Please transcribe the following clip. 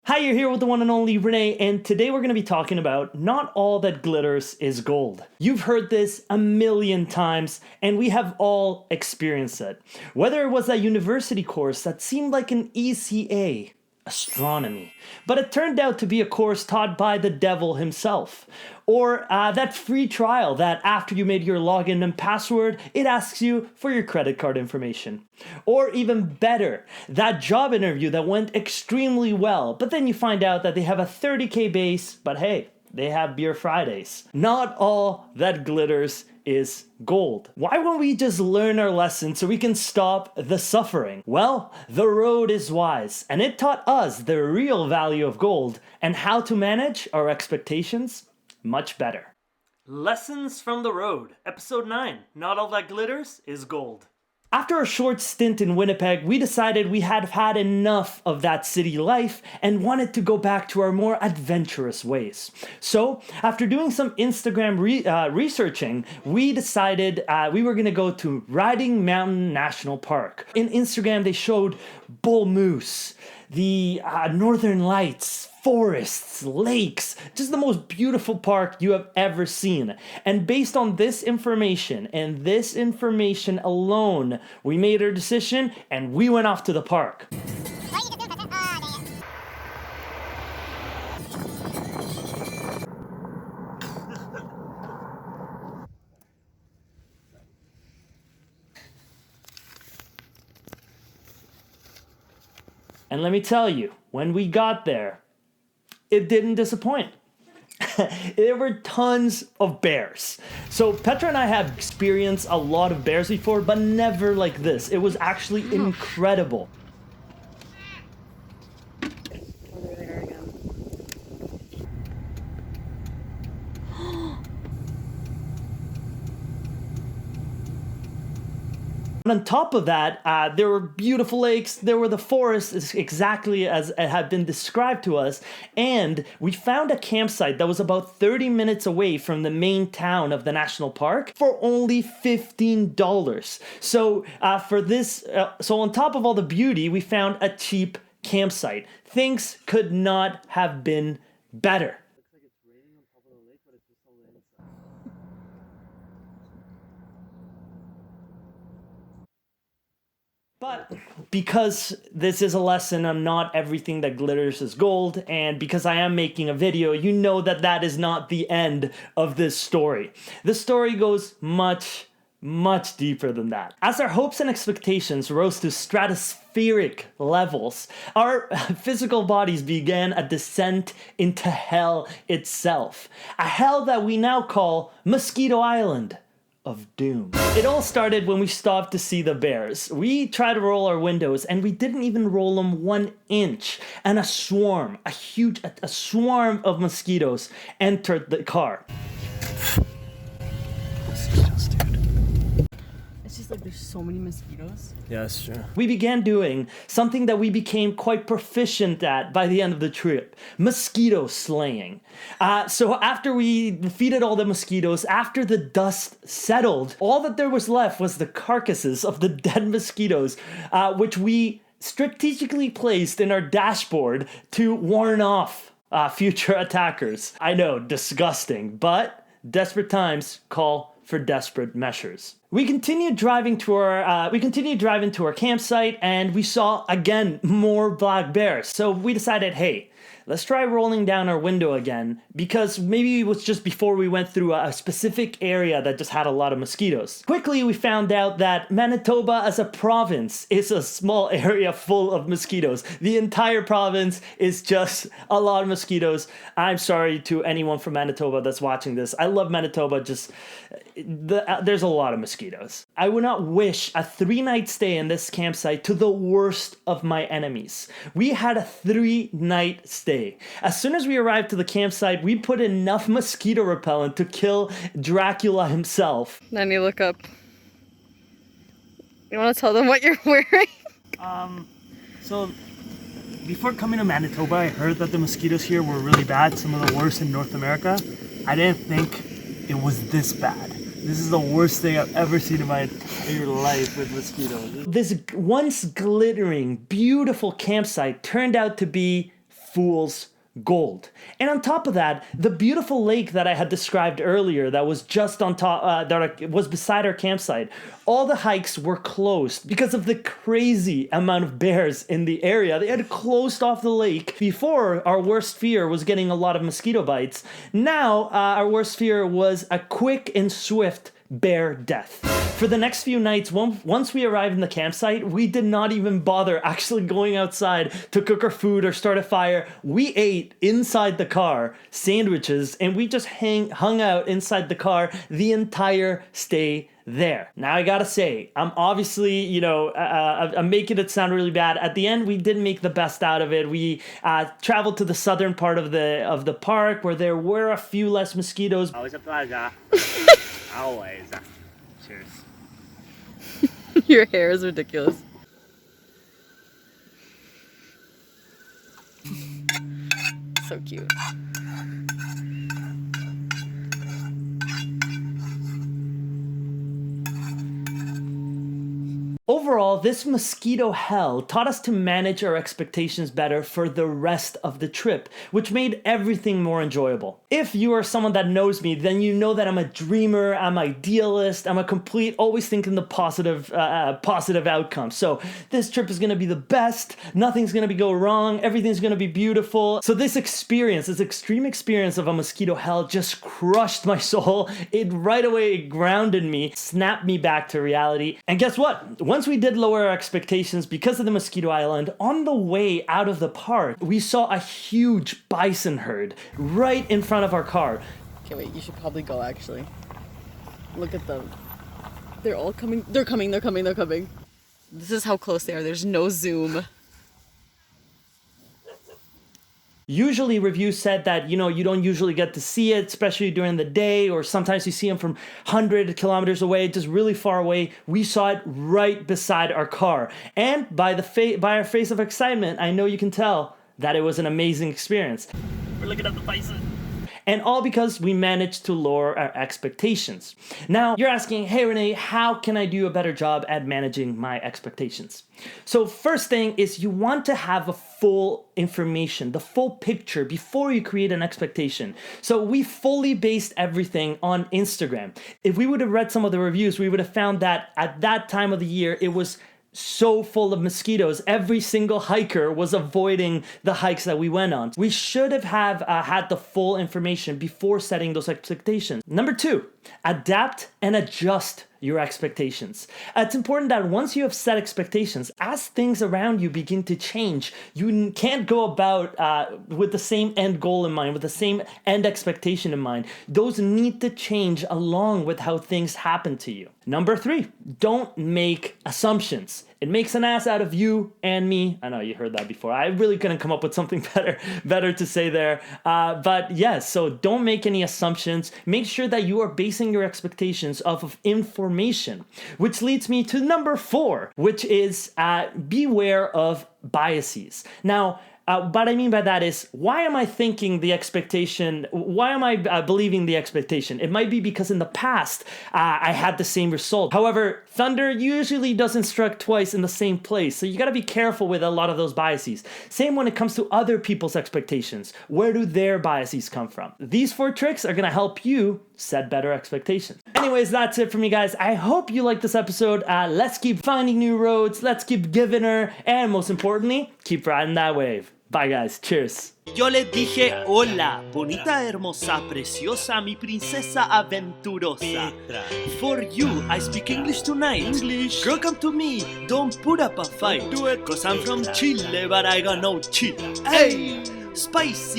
Hi, you're here with the one and only Renee, and today we're going to be talking about not all that glitters is gold. You've heard this a million times, and we have all experienced it. Whether it was that university course that seemed like an ECA, astronomy, but it turned out to be a course taught by the devil himself. Or that free trial that after you made your login and password, it asks you for your credit card information. Or even better, that job interview that went extremely well, but then you find out that they have a 30K base, but hey, they have beer Fridays. Not all that glitters is gold. Why won't we just learn our lesson so we can stop the suffering? Well, the road is wise, and it taught us the real value of gold and how to manage our expectations much better. Lessons from the Road, Episode 9. Not all that glitters is gold. After a short stint in Winnipeg, we decided we had had enough of that city life and wanted to go back to our more adventurous ways. So, after doing some Instagram researching, we decided we were going to go to Riding Mountain National Park. In Instagram, they showed bull moose, the northern lights, forests, lakes, just the most beautiful park you have ever seen. And based on this information and this information alone, we made our decision and we went off to the park. And let me tell you, when we got there, it didn't disappoint. There were tons of bears. So Petra and I have experienced a lot of bears before, but never like this. It was actually incredible. On top of that, there were beautiful lakes, there were the forests, exactly as it had been described to us, and we found a campsite that was about 30 minutes away from the main town of the national park for only $15. So so on top of all the beauty, we found a cheap campsite. Things could not have been better. But because this is a lesson on not everything that glitters is gold, and because I am making a video, you know that that is not the end of this story. The story goes much deeper than that. As our hopes and expectations rose to stratospheric levels, our physical bodies began a descent into hell itself. A hell that we now call Mosquito Island of doom. It all started when we stopped to see the bears. We tried to roll our windows and we didn't even roll them 1 inch, and a swarm of mosquitoes entered the car. Mosquitoes, dude. It's just like there's so many mosquitoes. Yeah, that's true. We began doing something that we became quite proficient at by the end of the trip: mosquito slaying. So after we defeated all the mosquitoes, after the dust settled, all that there was left was the carcasses of the dead mosquitoes, which we strategically placed in our dashboard to warn off future attackers. I know, disgusting, but desperate times call for desperate measures. We continued driving to our campsite, and we saw again more black bears. So we decided, hey, let's try rolling down our window again, because maybe it was just before we went through a specific area that just had a lot of mosquitoes. Quickly, we found out that Manitoba as a province is a small area full of mosquitoes. The entire province is just a lot of mosquitoes. I'm sorry to anyone from Manitoba that's watching this. I love Manitoba, there's a lot of mosquitoes. I would not wish a 3-night stay in this campsite to the worst of my enemies. We had a 3-night stay. As soon as we arrived to the campsite, we put enough mosquito repellent to kill Dracula himself. Then you look up. You want to tell them what you're wearing? So before coming to Manitoba, I heard that the mosquitoes here were really bad, some of the worst in North America. I didn't think it was this bad. This is the worst thing I've ever seen in my entire life with mosquitoes. This once glittering, beautiful campsite turned out to be fool's gold. And on top of that, the beautiful lake that I had described earlier that was just on top, that was beside our campsite, all the hikes were closed because of the crazy amount of bears in the area. They had closed off the lake. Before, our worst fear was getting a lot of mosquito bites. Now, our worst fear was a quick and swift bear death. For the next few nights, once we arrived in the campsite, we did not even bother actually going outside to cook our food or start a fire. We ate inside the car sandwiches, and we just hung out inside the car the entire stay there. Now I gotta say, I'm obviously, I'm making it sound really bad. At the end, we did make the best out of it. We traveled to the southern part of the park where there were a few less mosquitoes. Always a pleasure. Always. Cheers. Your hair is ridiculous. So cute. Overall, this mosquito hell taught us to manage our expectations better for the rest of the trip, which made everything more enjoyable. If you are someone that knows me, then you know that I'm a dreamer, I'm idealist, I'm a complete, always thinking the positive outcome. So this trip is gonna be the best, nothing's gonna go wrong, everything's gonna be beautiful. So this experience, this extreme experience of a mosquito hell just crushed my soul. It right away grounded me, snapped me back to reality. And guess what? Once we did lower our expectations because of the mosquito island, on the way out of the park, we saw a huge bison herd right in front of our car. Okay, wait, you should probably go actually. Look at them. They're all coming. They're coming. This is how close they are. There's no zoom. Usually reviews said that, you don't usually get to see it, especially during the day, or sometimes you see them from 100 kilometers away, just really far away. We saw it right beside our car. And by our face of excitement, I know you can tell that it was an amazing experience. We're looking at the bison. And all because we managed to lower our expectations. Now, you're asking, hey Renee, how can I do a better job at managing my expectations? So first thing is you want to have a full information, the full picture before you create an expectation. So we fully based everything on Instagram. If we would have read some of the reviews, we would have found that at that time of the year, it was so full of mosquitoes. Every single hiker was avoiding the hikes that we went on. We should have had the full information before setting those expectations. Number 2, adapt and adjust your expectations. It's important that once you have set expectations, as things around you begin to change, you can't go about with the same end goal in mind, with the same end expectation in mind. Those need to change along with how things happen to you. Number 3, don't make assumptions. It makes an ass out of you and me. I know you heard that before. I really couldn't come up with something better to say there. But yes, so don't make any assumptions. Make sure that you are basing your expectations off of information, which leads me to number 4, which is beware of biases. Now, what I mean by that is, why am I thinking the expectation? Why am I believing the expectation? It might be because in the past, I had the same result. However, thunder usually doesn't strike twice in the same place. So you gotta be careful with a lot of those biases. Same when it comes to other people's expectations. Where do their biases come from? These 4 tricks are gonna help you set better expectations. Anyways, that's it for me, guys. I hope you liked this episode. Let's keep finding new roads. Let's keep giving her. And most importantly, keep riding that wave. Bye, guys. Cheers. Yo le dije, hola, bonita, hermosa, preciosa, mi princesa aventurosa. For you, I speak English tonight. English. Girl, come to me, don't put up a fight. Do it, cause I'm from Chile, but I got no chill. Hey, spicy.